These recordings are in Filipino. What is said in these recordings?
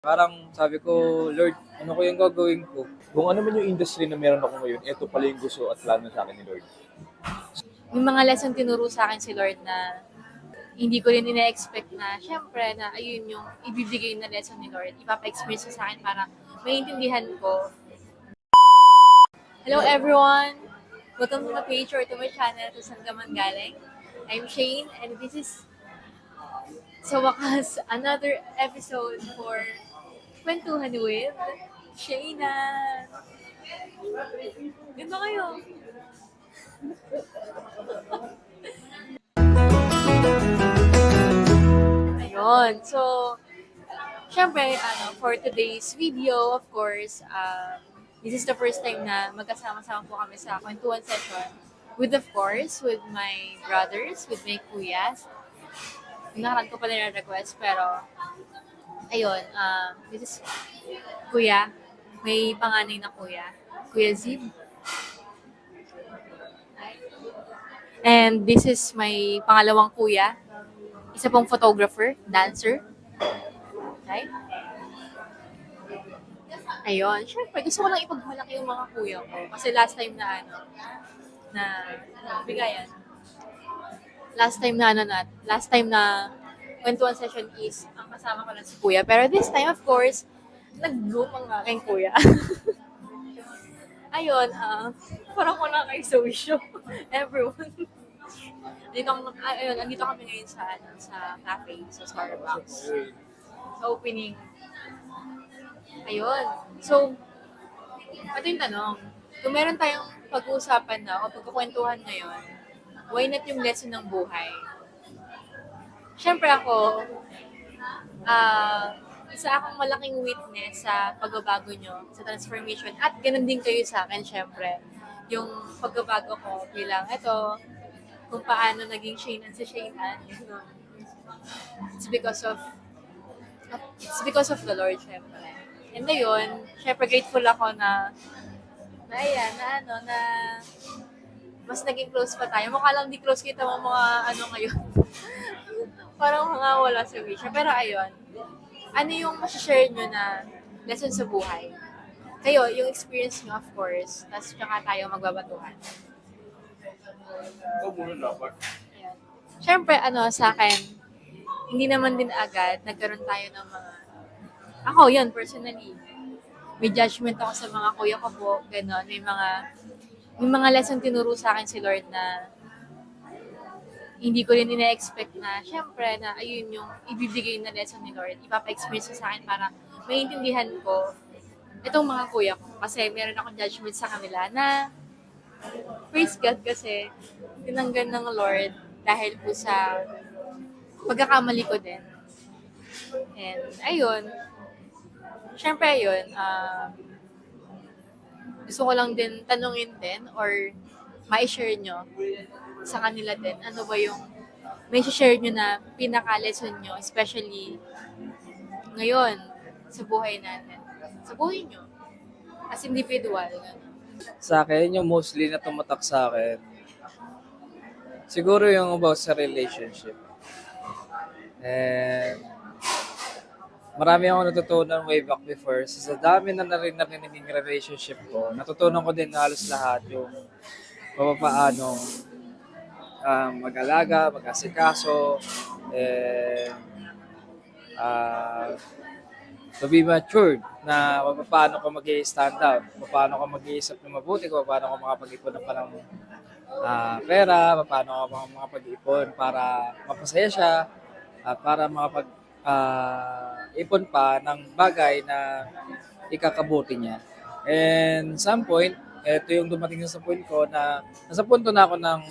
Parang sabi ko, "Lord, ano ko yung gagawin ko?" Kung ano man yung industry na meron ako ngayon, eto pala yung gusto at plano sa akin ni Lord. May mga lesson tinuro sa akin si Lord na hindi ko rin ina-expect na, syempre, na ayun yung ibibigay na lesson ni Lord. Ipapa-experience niya sa akin para maintindihan ko. Hello everyone! Welcome to the page or to my channel kung saan ka man galing. I'm Shane and this is sa wakas another episode for Kwentuhan with Shayna. Ganda kayo! Ayun. So, syempre, for today's video, of course, this is the first time na magkasama-sama po kami sa kwentuhan session with, of course, with my brothers, with my kuyas. Nakaraan ko pa nila request, pero, ayun, this is kuya. May panganay na kuya. Kuya Zib. And this is my pangalawang kuya. Isa pong photographer, dancer. Okay? Ayun. Siyempre, gusto ko lang ipagmalaki yung mga kuya ko. Kasi last time na bigayan. Last time na kwentuhan session is, ang kasama ko lang si kuya. Pero this time, of course, nag-bloom ang aking kuya. Ayun, parang ko na kay social. Everyone. Andito kami ngayon sa cafe, sa Starbucks. Sa opening. Ayun. So, ito yung tanong. Kung meron tayong pag-uusapan na o pagkukwentuhan ngayon, why not yung lesson ng buhay? Siyempre ako, isa akong malaking witness sa pagbabago nyo, sa transformation. At ganun din kayo sa akin, syempre. Yung pagbabago ko bilang ito, kung paano naging Shaynan si Shaynan. It's because of the Lord, syempre. And ayun, syempre grateful ako na mas naging close pa tayo. Mukha lang di close kita mga ngayon. Parang mga wala sa wish. Pero ayun, ano yung masashare nyo na lesson sa buhay? Kayo, yung experience nyo, of course. Tapos tsaka tayo magbabatuhan. Ayan. Siyempre, sa akin, hindi naman din agad nagkaroon tayo ng mga... Ako, yun, personally. May judgment ako sa mga kuya ko po, gano'n. May mga lesson tinuro sa akin si Lord na hindi ko rin ina-expect na, syempre, na ayun yung ibibigay na lesson ni Lord. Ipapa-experience sa akin para maintindihan ko itong mga kuya ko. Kasi meron akong judgment sa kanila na praise God kasi tinanggal ng Lord dahil po sa pagkakamali ko din. And ayun, syempre ayun, gusto ko lang din tanungin din or ma-share nyo sa kanila din, ano ba yung may share nyo na pinaka-lesson nyo, especially ngayon, sa buhay natin. Sa buhay nyo, as individual. Sa akin, yung mostly na tumatak sa akin, siguro yung about sa relationship. And marami akong natutunan way back before. Sa dami na naging relationship ko, natutunan ko din halos lahat yung paano mag-alaga, mag-asikaso, and to be matured na paano ka mag-i-stand out, paano ka mag-iisip ng mabuti, paano ka makapag-ipon ng parang pera, paano ka makapag-ipon para mapasaya siya, at para makapag-ipon pa ng bagay na ikakabuti niya. And some point, ito yung dumating sa point ko na nasa punto na ako ng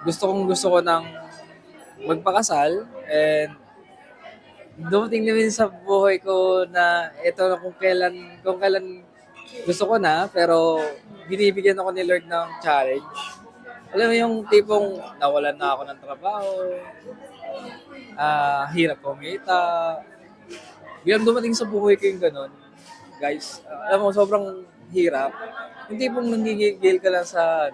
gusto ko ng magpakasal, and dumating din sa buhay ko na ito na kung kailan gusto ko na, pero binibigyan ako ni Lord ng challenge. Alam mo yung tipong nawalan na ako ng trabaho, hirap kumita. Biglang dumating sa buhay ko yung ganun. Guys, alam mo, sobrang hirap. Yung tipong nanggigil ka lang sa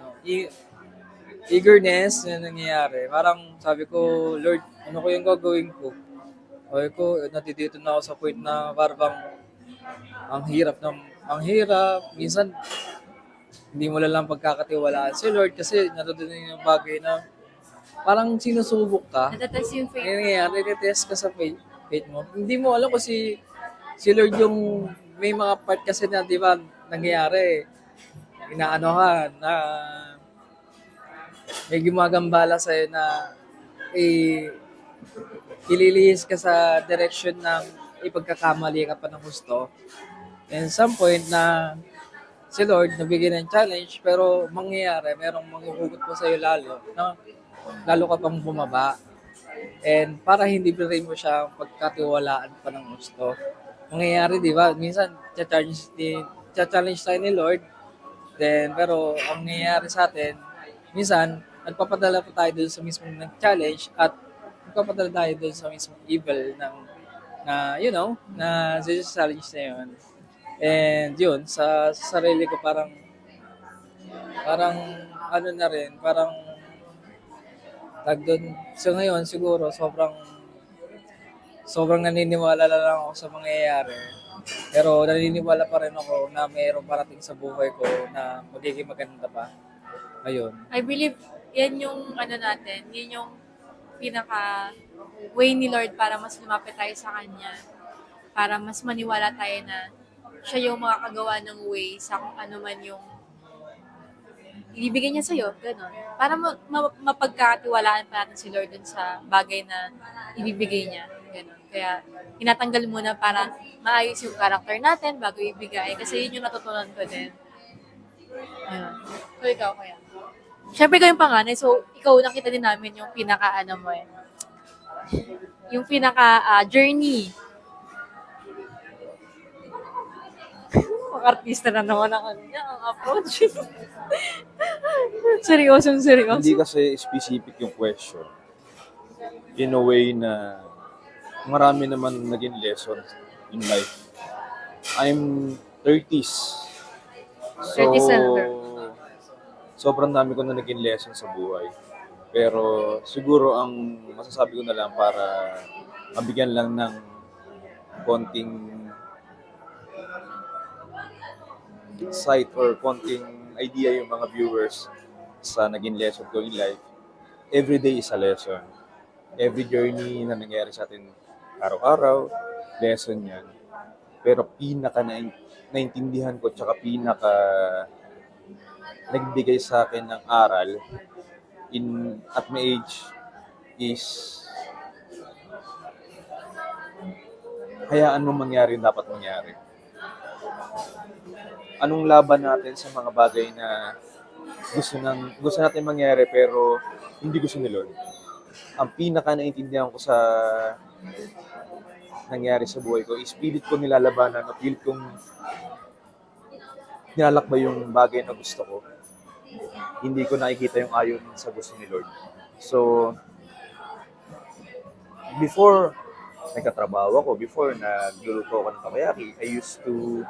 eagerness na nangyayari. Parang sabi ko, Lord, ano ko yung gagawin ko? Okay ko, natitito na ako sa point na parang ang hirap. Minsan, hindi mo lang pagkakatiwalaan si Lord kasi natutunan yung bagay na parang sinusubok ka. Natatest yung faith. Ngayon nangyayari, test ka sa faith mo. Hindi mo alam kung si Lord yung may mga part kasi na, di ba, nangyayari. Inaano ka na may gumagambala sa'yo na ililihis ka sa direction ng ipagkakamali ka pa ng gusto. And some point na si Lord nabigyan ng challenge pero mangyayari, merong manghuhugot po sa'yo lalo na lalo ka pang bumaba. And para hindi pa rin mo siya pagkatiwalaan pa ng gusto. Mangyayari, di ba? Minsan, challenge tayo ni Lord. Then, pero ang nangyayari sa atin, minsan, nagpapadala po tayo doon sa mismong nag-challenge at nagpapadala tayo doon sa mismong evil na challenge na yun. And yun, sa sarili ko parang ano na rin, parang tag doon. So ngayon, siguro, sobrang naniniwala na lang ako sa mangyayari. Pero naniniwala pa rin ako na mayroong parating sa buhay ko na magiging maganda pa. Ayun. I believe yan yung natin, yun yung pinaka way ni Lord para mas lumapit tayo sa Kanya. Para mas maniwala tayo na siya yung makakagawa ng way sa kung ano man yung ibibigay niya sa'yo, gano'n. Para mapagkatiwalaan pa natin si Lord dun sa bagay na ibibigay niya, gano'n. Kaya, tinatanggal muna para maayos yung character natin bago ibigay. Kasi yun yung natutunan ko din. Ayun. So, ikaw kaya. Siyempre, ikaw yung panganay. So, ikaw nakita din namin yung yung journey. Artista na naman ang ang approach. Seryoso. Hindi kasi specific yung question. In a way na marami naman naging lessons in life. I'm 30s. So, 30s na. sobrang dami ko na naging lesson sa buhay. Pero siguro ang masasabi ko na lang para mabigyan lang ng konting insight or konting idea yung mga viewers sa naging lesson ko in life. Every day is a lesson. Every journey na nangyari sa atin araw-araw, lesson yan. Pero naintindihan ko tsaka nagbigay sa akin ng aral at my age is hayaan mo mangyari yung dapat mangyari. Anong laban natin sa mga bagay na gusto natin mangyari pero hindi gusto ni Lord. Ang pinaka naintindihan ko sa nangyari sa buhay ko is pilit ko nilalabanan o pilit kong nilalakbay yung bagay na gusto ko. Hindi ko nakikita yung ayon sa gusto ni Lord. So, before nagkatrabaho ako, before nagluluto ako ng takoyaki, I used to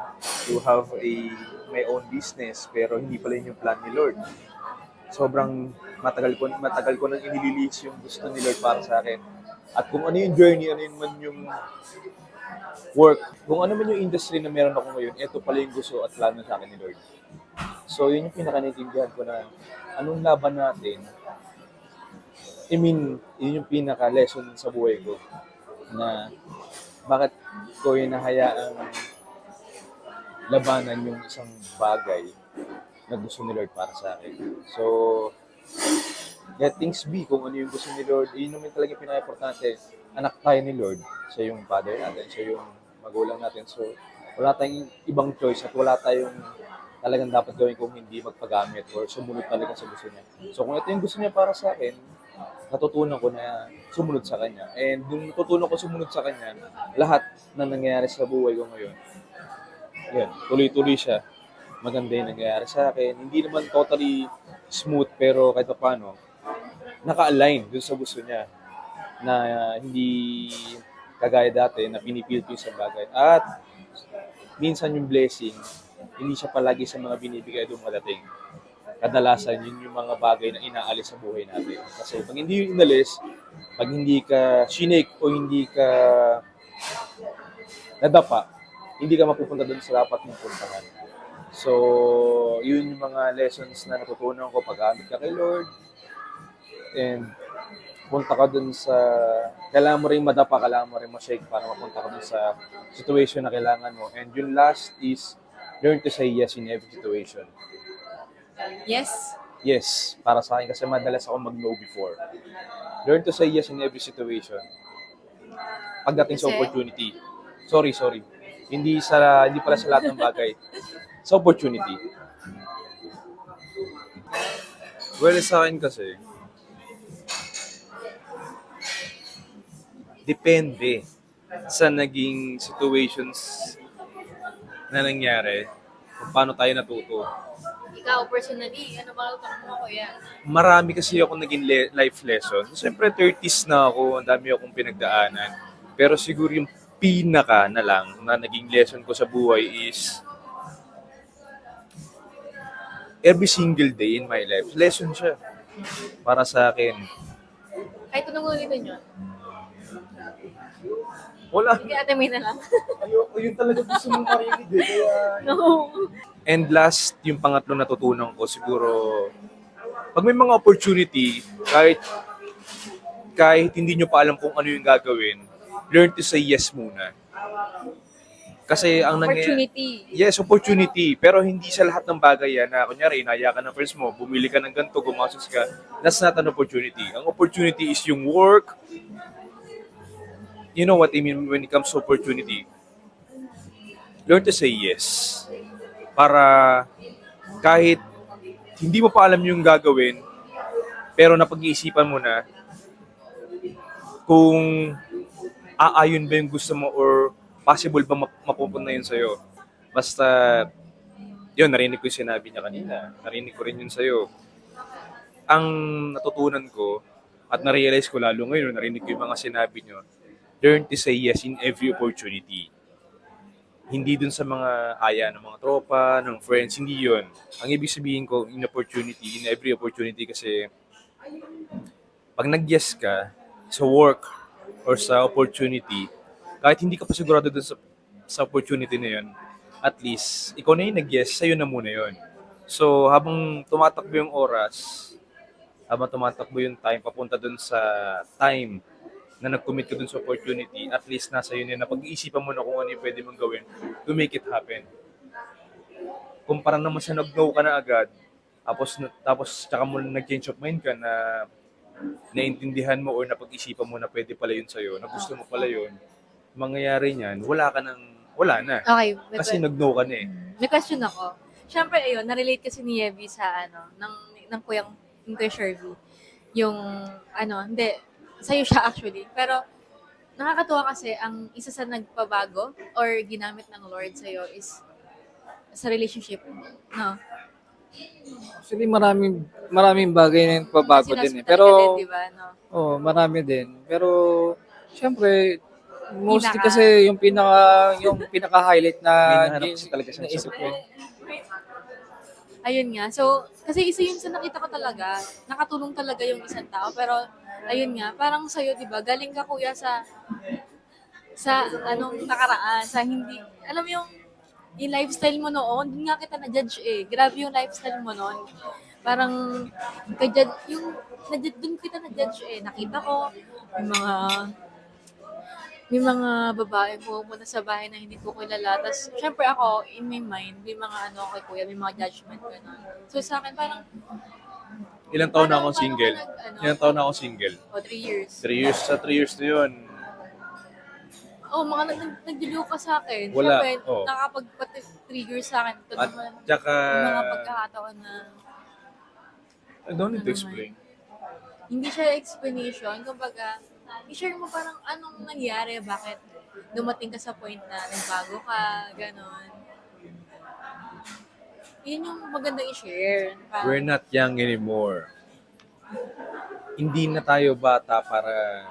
have my own business pero hindi pala yun yung plan ni Lord. Sobrang matagal ko nang inililis yung gusto ni Lord para sa akin. At kung ano yung journey, ano yun man yung work, kung ano man yung industry na meron ako ngayon, ito pala yung gusto at plano sa akin ni Lord. So yun yung pinaka-naintindihan ko na anong laban natin. I mean, yun yung pinaka-lesson sa buhay ko na bakit ko hinahayaang labanan yung isang bagay na gusto ni Lord para sa akin. So, let things be kung ano yung gusto ni Lord. Yun naman talaga yung pinaka-importante. Anak tayo ni Lord. Siya yung father natin. Siya yung magulang natin. So, wala tayong ibang choice at wala tayong talagang dapat gawin kung hindi magpagamit or sumunod talaga sa gusto niya. So, kung ito yung gusto niya para sa akin, natutunan ko na sumunod sa Kanya. And nung natutunan ko sumunod sa Kanya, lahat na nangyayari sa buhay ko ngayon, yan, tuloy-tuloy siya. Maganda yung nangyayari sa akin. Hindi naman totally smooth, pero kahit paano, naka-align dun sa gusto niya na hindi kagaya dati na pinipilit ko sa bagay. At minsan yung blessing, hindi siya palagi sa mga binibigay doon madating. kadalasan yun yung mga bagay na inaalis sa buhay natin. Kasi pag hindi yun inalis, pag hindi ka shinake o hindi ka nadapa, hindi ka mapupunta doon sa dapat mong puntahan. So, yun yung mga lessons na natutunan ko pag-aamit ka kay Lord. And punta ka dun sa, kailangan mo rin madapa, kailangan mo rin ma-shake para mapunta ka dun sa situation na kailangan mo. And yung last is, learn to say yes in every situation. Yes. Yes, para sa akin kasi madalas ako mag-no before. Learn to say yes in every situation. Pagdating sa Kasi? opportunity. Sorry. Hindi pala sa lahat ng bagay. Sa opportunity. Well, sa akin kasi, depende sa naging situations na nangyari kung paano tayo natuto. Ikaw, personally, ano ba ang mo, kuya? Marami kasi ako naging life lesson. Siyempre, 30s na ako, ang dami akong pinagdaanan. Pero siguro yung pinaka na lang na naging lesson ko sa buhay is every single day in my life. Lesson siya para sa akin. Kahit anong ulitin yun. Wala. Sige, ate may na lang. Ayoko, yun talaga gusto mong marinig eh. Kaya... No. And last, yung pangatlong natutunan ko, siguro, pag may mga opportunity, kahit hindi nyo pa alam kung ano yung gagawin, learn to say yes muna. Kasi ang Opportunity. yes, opportunity. Pero hindi sa lahat ng bagay yan na, kunyari, inaya ka ng friends mo, bumili ka ng ganito, gumastos ka. That's not an opportunity. Ang opportunity is yung work. You know what I mean when it comes to opportunity. Learn to say yes. Para kahit hindi mo pa alam yung gagawin, pero napag-iisipan mo na kung aayon ba yung gusto mo or possible ba mapupunta yun sa'yo. Basta, yun, narinig ko yung sinabi niya kanina. Narinig ko rin yun sa'yo. Ang natutunan ko at na-realize ko lalo ngayon, narinig ko yung mga sinabi niyo, learn to say yes in every opportunity. Hindi dun sa mga aya ng mga tropa, ng friends, hindi yun. Ang ibig sabihin ko, in every opportunity kasi pag nag-yes ka sa work or sa opportunity, kahit hindi ka pa sigurado dun sa opportunity na yun, at least, ikaw na yung nag-yes, sa'yo na muna yun. So, habang tumatakbo yung oras, habang tumatakbo yung time, papunta dun sa time na nag-commit ka dun sa opportunity, at least nasa yun yun, na pag-iisipan mo na kung ano yung pwede mong gawin to make it happen. Kumpara naman sa nag-no ka na agad, tapos tsaka mo nag-change of mind ka na naintindihan mo or napag-isipan mo na pwede pala yun sa'yo, na gusto mo pala yun, mangyayari niyan, wala na. Okay. Kasi nag-no ka na eh. May question ako. Siyempre, ayun, narelate kasi ni Yevie sa, ng Kuya Shervy. Yung, hindi, sa'yo siya actually. Pero, nakakatuwa kasi, ang isa sa nagpabago or ginamit ng Lord sa'yo is sa relationship. No? Actually, maraming bagay na nagpabago din eh. Sinasbitan ka Pero, din, di ba? No? marami din. Pero, syempre, mostly Pinaka- kasi yung pinaka-highlight na May nahanap kasi talaga siyang naisip ko. Ayun nga. So, kasi isa yun sa nakita ko talaga. Nakatulong talaga yung isang tao. Pero, ayun nga, parang sa'yo, di ba, galing ka kuya sa anong nakaraan, sa hindi, alam mo yung lifestyle mo noon, dun nga kita na-judge eh. Grabe yung lifestyle mo noon. Parang, dun kita na-judge eh. Nakita ko, may mga babae pumunta sa bahay na hindi ko kilala. Tapos, syempre ako, in my mind, may mga kay kuya, may mga judgment ko na. So, sa akin, parang, Ilang taon na Paano- akong single? paano ka Ilang taon na akong single? 3 years. 3 years, sa 3 years na yun. Oh, mga nagdiliw ka sa akin. Wala, Syempre, oh. nakapag-trigger sa akin. Ito At naman, tsaka, yung mga pagkakataon na I don't need to Ano explain. hindi siya explanation. Kumbaga, i-share mo parang anong nangyari, bakit dumating ka sa point na nagbago ka, ganon. Yun yung magandang i-share. Parang, We're not young anymore. Hindi na tayo bata para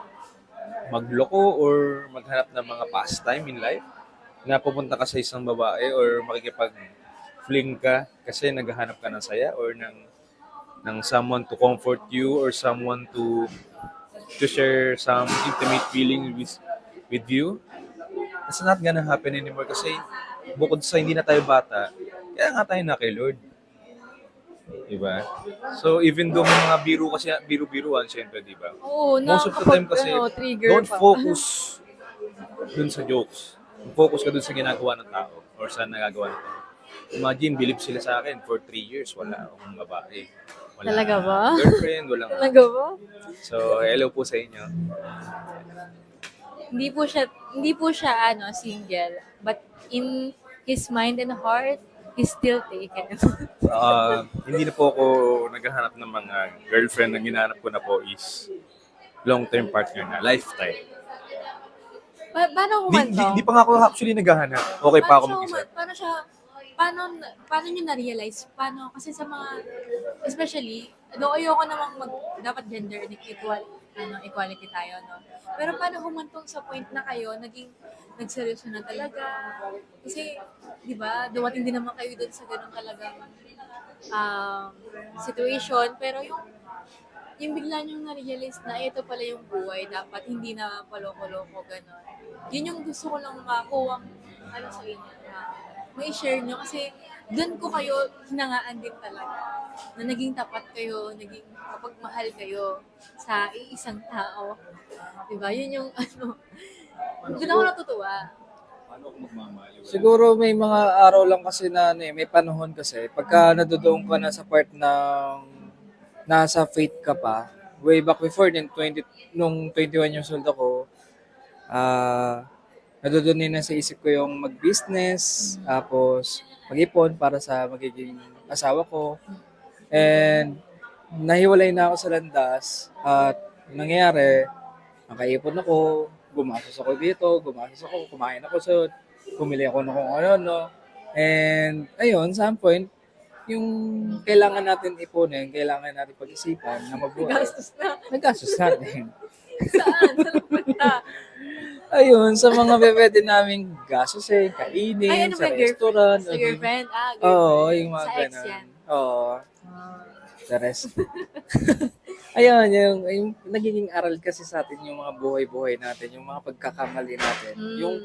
magloko or maghanap ng mga pastime in life. Na pupunta ka sa isang babae or makikipag-fling ka kasi naghahanap ka ng saya or ng ng someone to comfort you or someone to share some intimate feelings with you, it's not gonna happen anymore kasi bukod sa hindi na tayo bata, kaya nga tayo na kay Lord. Diba? So, even though may mga biro kasi, biro-biruan, syempre, diba? Oo, Most of the time kasi, trigger don't pa. focus dun sa jokes. Focus ka dun sa ginagawa ng tao or sa nagagawa ng tao. Imagine, bilib sila sa akin for 3 years, wala akong babae. Wala Talaga ba? girlfriend, walang... Talaga ba? So, hello po sa inyo. Hindi po siya single, but in his mind and heart, he's still taken. Hindi na po ako naghahanap ng mga girlfriend. Ang hinahanap ko na po is long-term partner na, lifetime. Paano Di humantong? pa nga ako actually naghahanap. Okay pa ako mag-isa. Paano nyo na-realize? Paano, kasi sa mga, especially, ayoko namang dapat gender equality tayo, no? Pero paano humantong sa point na kayo, nagseryoso na talaga? Kasi, di ba, dumating din naman kayo doon sa ganun talagang situation, pero yung bigla nyo na-realize na ito pala yung buhay, dapat hindi na paloko-loko, gano'n. Yun yung gusto ko lang makuwang sa inyo, na may share nyo, kasi doon ko kayo hinangaan din talaga, na naging tapat kayo, naging kapagmahal kayo sa iisang tao. Diba? Yun yung doon ako natutuwa. Siguro may mga araw lang kasi na may panahon kasi pagka nadodoon ka na sa part ng nasa faith ka pa, way back before nung 21 years old ako, nadodoon din na sa isip ko yung mag-business, tapos mag-ipon para sa magiging asawa ko. And nahiwalay na ako sa landas at nangyari, nakaipon ako, gumastos ako dito, kumain ako sa, bumili ako ng kung ano-ano. And ayun, some point, yung kailangan natin ipunin, kailangan natin pag-isipan na mabuhay. Gastos na. Naggastos natin. Saan? Saan punta? Ayun, sa mga pwede naming gastusin, kainin, Ay, ano sa ba, restaurant. Sa girlfriend? Oo, Girlfriend. yung mga Sa ex ganun. yan. Oo, the rest. Ayun, yung nagiging aral kasi sa atin yung mga buhay-buhay natin, yung mga pagkakamali natin. Yung,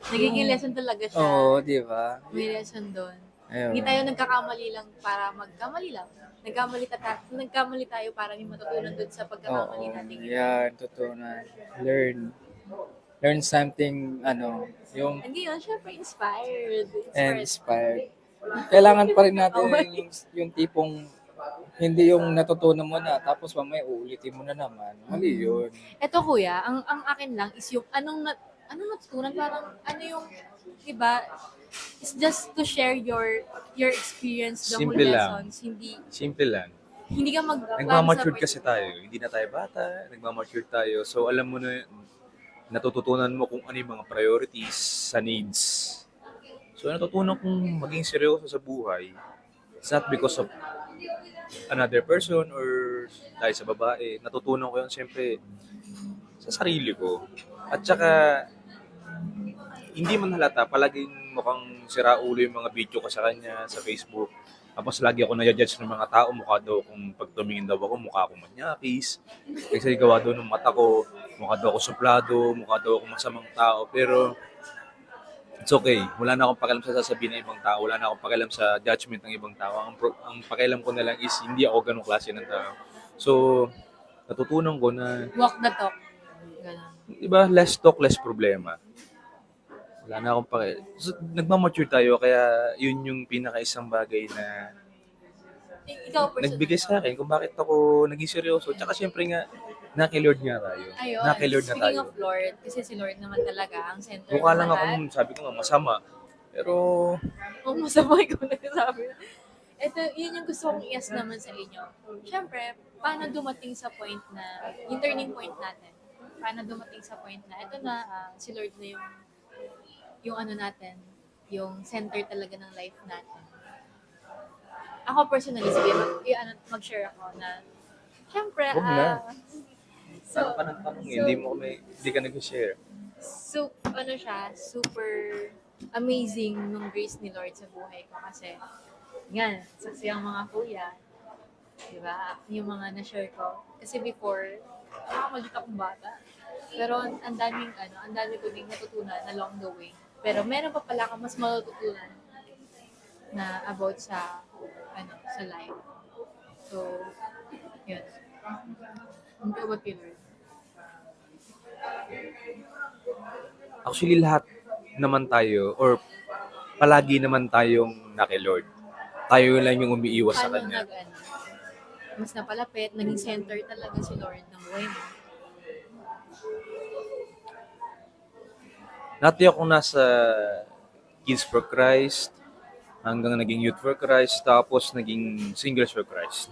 Nagiging lesson talaga siya. oo, di ba? May lesson doon. Ayun. Hindi tayo nagkakamali lang para magkamali lang. Nagkamali tayo para may matutunan doon sa pagkakamali Oo, natin. yan, totoo na. Learn something, yung Hindi yun, syempre inspired. inspired. Kailangan pa rin natin yung tipong hindi yung natutunan mo na tapos mamaya uulitin mo na naman. Mali yun. Eto kuya, ang akin lang is yung anong natutunan, parang yung, diba, it's just to share your experience, the Simple whole lang. lessons. Simple lang. Hindi ka Nagmamature kasi tayo. Hindi na tayo bata. Nagmamature tayo. So, alam mo na, natututunan mo kung ano yung mga priorities sa needs. So, natutunan kong maging seryoso sa buhay. It's not because of another person or dahil sa babae. Natutunan ko yun, siyempre, sa sarili ko. At saka, hindi man halata, palaging mukhang siraulo yung mga video ko sa kanya, sa Facebook. Tapos lagi ako na-judge ng mga tao, mukha daw kung pag tumingin daw ako, mukha akong manyakis. Kasi gawa daw ng mata ko, mukha daw ako suplado, mukha daw ako masamang tao. Pero it's okay. Wala na akong pakialam sa sasabihin ng ibang tao. Wala na akong pakialam sa judgment ng ibang tao. Ang pakialam ko na lang is hindi ako ganong klase ng tao. So, natutunan ko na, walk the talk. Ganun. diba, less talk, less problema. Wala na akong pakialam. So, nagmamature tayo, kaya yun yung pinaka-isang bagay na Ikaw, personal. nagbigay sa akin kung bakit ako naging seryoso. Tsaka syempre nga, naki-Lord nga tayo. Ayun, Naki-Lord na tayo. speaking of Lord, kasi si Lord naman talaga ang center Mukha ng lang lahat. akong, sabi ko nga, masama. Pero, Kung masama ikaw nagsasabi. Ito, yun yung gusto kong i-ask naman sa inyo. Siyempre, paano dumating sa point na, yung turning point natin, paano dumating sa point na, ito na, si Lord na yung ano natin, yung center talaga ng life natin. Ako personally, sige, mag-share ako na, siyempre, Huwag na. so, ano pa ng tanong eh, hindi ka nag-share. so, super amazing nung grace ni Lord sa buhay ko kasi, yan, saksi ang mga kuya, Diba? Yung mga na-share ko. Kasi before, nakakamalit akong bata. Pero ang daming ang dami ko ding natutunan along the way. Pero meron pa pala akong mas matututunan na about sa sa life. So, yun. Ang about kay Lord. Actually, lahat naman tayo or palagi naman tayong na kay Lord. Tayo lang yung umiiwas sa Paano Kanya. mas napalapit, naging center talaga si Lord ng buhay mo. Dati ako nasa Kids for Christ, hanggang naging Youth for Christ, tapos naging Singles for Christ.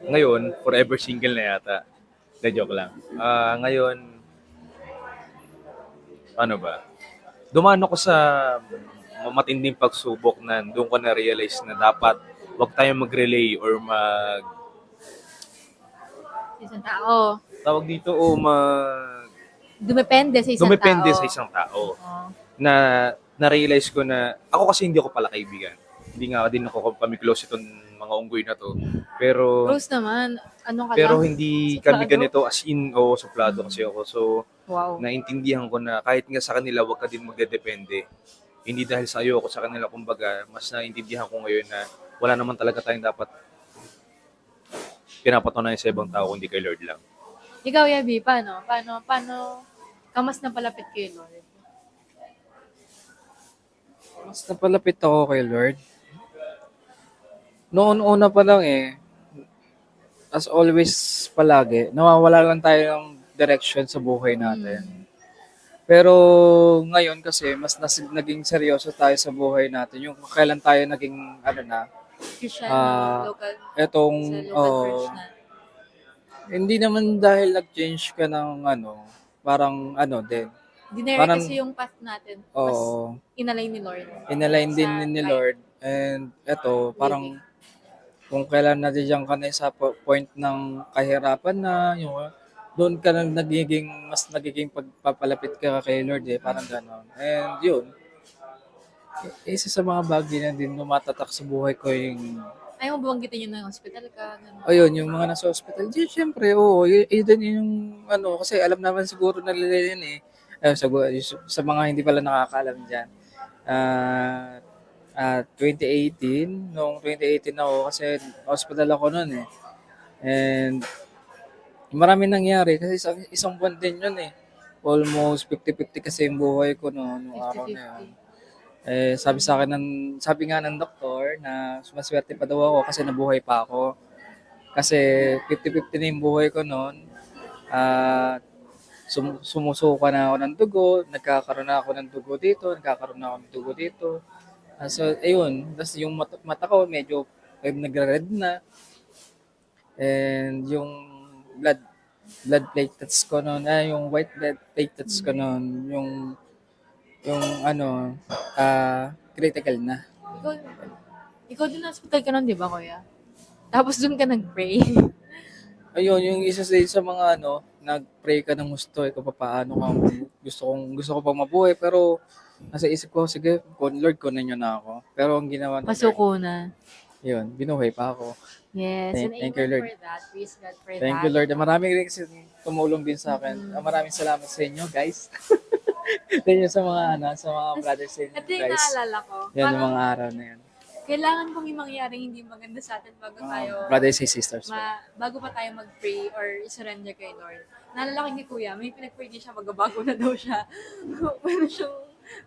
Ngayon, forever single na yata. De, joke lang. Ngayon, ano ba? Dumaan ako sa matinding pagsubok na doon ko na-realize na dapat wag tayong mag-relay or Sa isang tao. tawag dito o Dumepende sa isang dumepende tao. sa isang tao. Oo. Na-realize ko na ako kasi hindi ako pala kaibigan. Hindi nga din ako kami close itong mga unggoy na to. Pero Close naman. Ano ka pero lang? hindi Suplado? kami ganito as in o suplado kasi ako. So Wow. naintindihan ko na kahit nga sa kanila wag ka din magdedepende. Hindi dahil sa iyo ako sa kanila, kumbaga mas naintindihan ko ngayon na wala naman talaga tayong dapat pinapatunayan sa ibang tao kundi kay Lord lang. Ikaw, Yabi, paano ka mas napalapit kay Lord? Mas napalapit ako kay Lord. Noon una pa lang as always palagi, nawawala lang tayo ng direction sa buhay natin. Pero ngayon kasi naging seryoso tayo sa buhay natin. Yung kailan tayo naging Christian, local, etong sa local church na. hindi naman dahil nag-change ka ng parang din. Dinere Parang- kasi yung path natin. Mas Oo, inalay ni Lord. inalign din Sa ni life. Lord. And eto, parang kung kailan nandiyan ka na sa point ng kahirapan na, yung doon ka na mas nagiging pagpapalapit ka kay Lord parang gano'n. And yun, isa sa mga bagay na din lumatatak sa buhay ko yung, Ayaw mo banggitin yun ng hospital ka? Ganun. ayun, yung mga nasa hospital. Di, syempre, oo, yun din yung, kasi alam naman siguro na nila yun sa mga hindi pala nakakaalam dyan. 2018, noong 2018 ako, kasi hospital ako noon And marami nangyari kasi isang buwan din yun Almost 50-50 kasi yung buhay ko nung araw na yun. 50-50. Sabi nga ng doktor na sumaswerte pa daw ako kasi nabuhay pa ako. Kasi 50-50 na yung buhay ko noon. Sumusuka na ako ng dugo, nagkakaroon na ako ng dugo dito, nagkakaroon na ako ng dugo dito. So, ayun. Tapos yung mata ko medyo nagre-red na. And yung blood platelets ko noon, yung white blood platelets ko noon, yung critical na. Ikaw din na hospital ka nun, di ba, kuya? Tapos dun ka nag-pray. Ayun, yung isa sa mga nag-pray ka ng gusto, kung paano ka, gusto ko pang mabuhay, pero nasa isip ko, sige, Lord, kunin niyo na ako. Pero ang ginawa ng Lord, Pasuko na. yun, binuhay pa ako. Yes, and Thank amen you, Lord. for that. Praise God for Thank that. you, Lord. Maraming rin kasi tumulong din sa akin. Maraming salamat sa inyo, guys. Thank you sa mga brothers in Ito yung Christ. naalala ko. Yan yung Parang mga araw na yan. kailangan kung may mangyaring hindi maganda sa atin bago tayo, Brothers and sisters. bago pa tayo mag-pray or surrender kay Lord. Naalala ko ni Kuya, may pinag-pray din siya, magbabago na daw siya. Meron siyang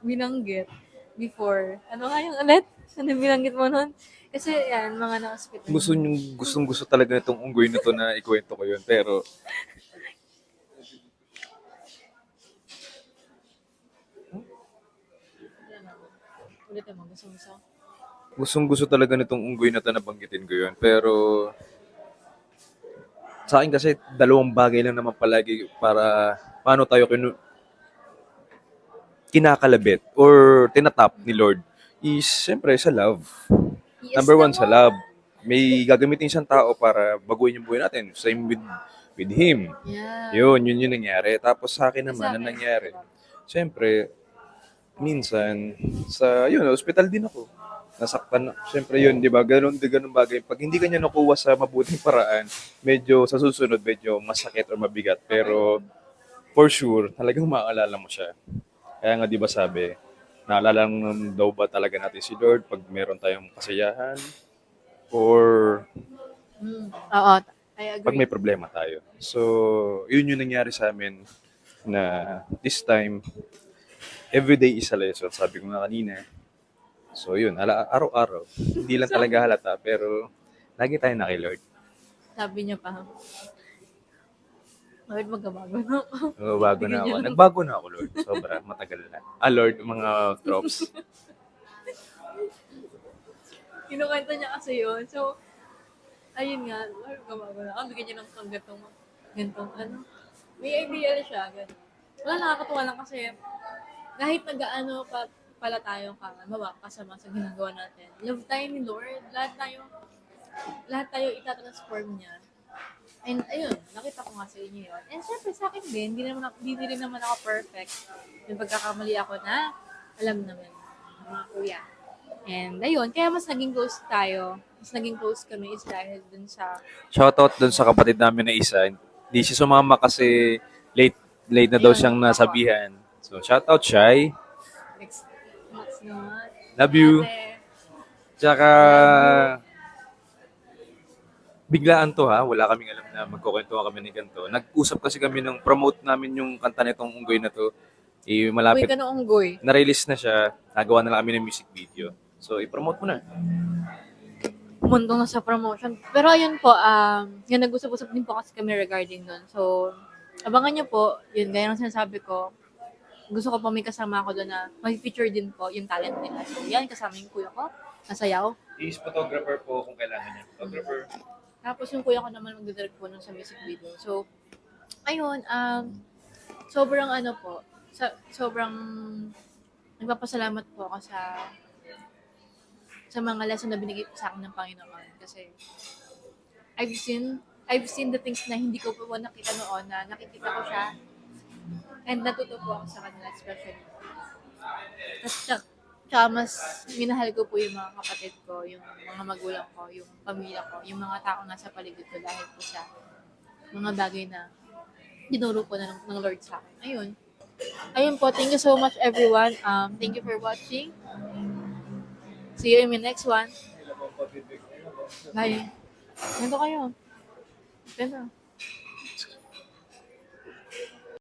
binanggit before. Ano nga yung ulit? Ano binanggit mo nun? Kasi yan, mga na-hospital. Gusto talaga nitong unggoy na to na ikwento ko yun. Pero Ulit mo, gusto mo sa? gusto talaga nitong unggoy na to na banggitin ko yun. Pero sa akin kasi dalawang bagay lang naman palagi para paano tayo kinakalabit or tinatap ni Lord is siyempre sa love. He is Number the one, sa love. May gagamitin siyang tao para baguhin yung buhay natin. Same with Him. Yeah. Yun yung nangyari. Tapos sa akin naman, Sa ang akin, nangyari, siyempre, minsan, hospital din ako. nasaktan. Siyempre yun, di ba? Ganun bagay. Pag hindi kanya nakuha sa mabuting paraan, medyo sa susunod, medyo masakit o mabigat. Pero for sure, talagang maaalala mo siya. Kaya nga di ba sabi, naalala lang daw ba talaga natin si Lord pag meron tayong kasayahan or Oo, I pag agree. may problema tayo. So, yun yung nangyari sa amin na this time, everyday is a lesson. Sabi ko nga kanina. So, yun, araw-araw. Hindi lang Sabi, talaga halata, pero lagi tayo na kay Lord. sabi niya pa, bakit magkabago na ako? Bago na ako. Ganyan. Nagbago na ako, Lord. Sobra, matagal na. Lord, mga drops. Kinukwento niya kasi yun. So, ayun nga, bakit magkabago na ako? Bigyan niya ng gantong ano. May idea na siya, ganun. Wala, nakakatuwa lang kasi kahit nag-ano pa pala tayo kasama sa ginagawa natin. Love tayo ni Lord. Lahat tayo itatransform niya. And ayun, nakita ko nga sa inyo yun. And syempre sa akin din, hindi rin naman ako perfect. Yung pagkakamali ako na, alam naman, ng mga kuya. And ayun, kaya mas naging close tayo. Mas naging close kami is dahil dun sa, Shoutout dun sa kapatid namin na isa. Hindi siya sumama kasi late na daw ayun, siyang ako. nasabihan. So, shoutout, Shai. Next naman. Love you. Ate, Tsaka, love biglaan to ha. Wala kaming alam na magkukwentuhan kami ni ganito. Nag-usap kasi kami nung promote namin yung kanta nitong unggoy na to. you. Uy Malapit, ka na unggoy. na-release na siya. Nagawa na lang kami ng music video. So, i-promote mo na. Pumunta na sa promotion. Pero ayun po, yung nag-usap-usap din po kasi kami regarding nun. So, abangan nyo po, yun, gaya ng sinasabi ko, gusto ko pa may kasama ako doon na mag-feature din po yung talent nila. So, yan, kasama yung kuya ko, nasayaw. He's photographer po kung kailangan niya. Photographer. Tapos yung kuya ko naman magdidirect po nun sa music video. So, ayun, sobrang ano po, sobrang nagpapasalamat po ako sa mga lesson na binigay po sa akin ng Panginoon. Kasi, I've seen the things na hindi ko po nakita noon na nakikita ko siya and natuto po ako sa kanila especially. Tapos tsaka mas minahal ko po yung mga kapatid ko, yung mga magulang ko, yung pamilya ko, yung mga tao nasa paligid ko dahil po sa mga bagay na dinuro po ng Lord sa akin. Ayun. Ayun po, thank you so much everyone. Thank you for watching. See you in my next one. Bye. Ganito kayo. Ganito.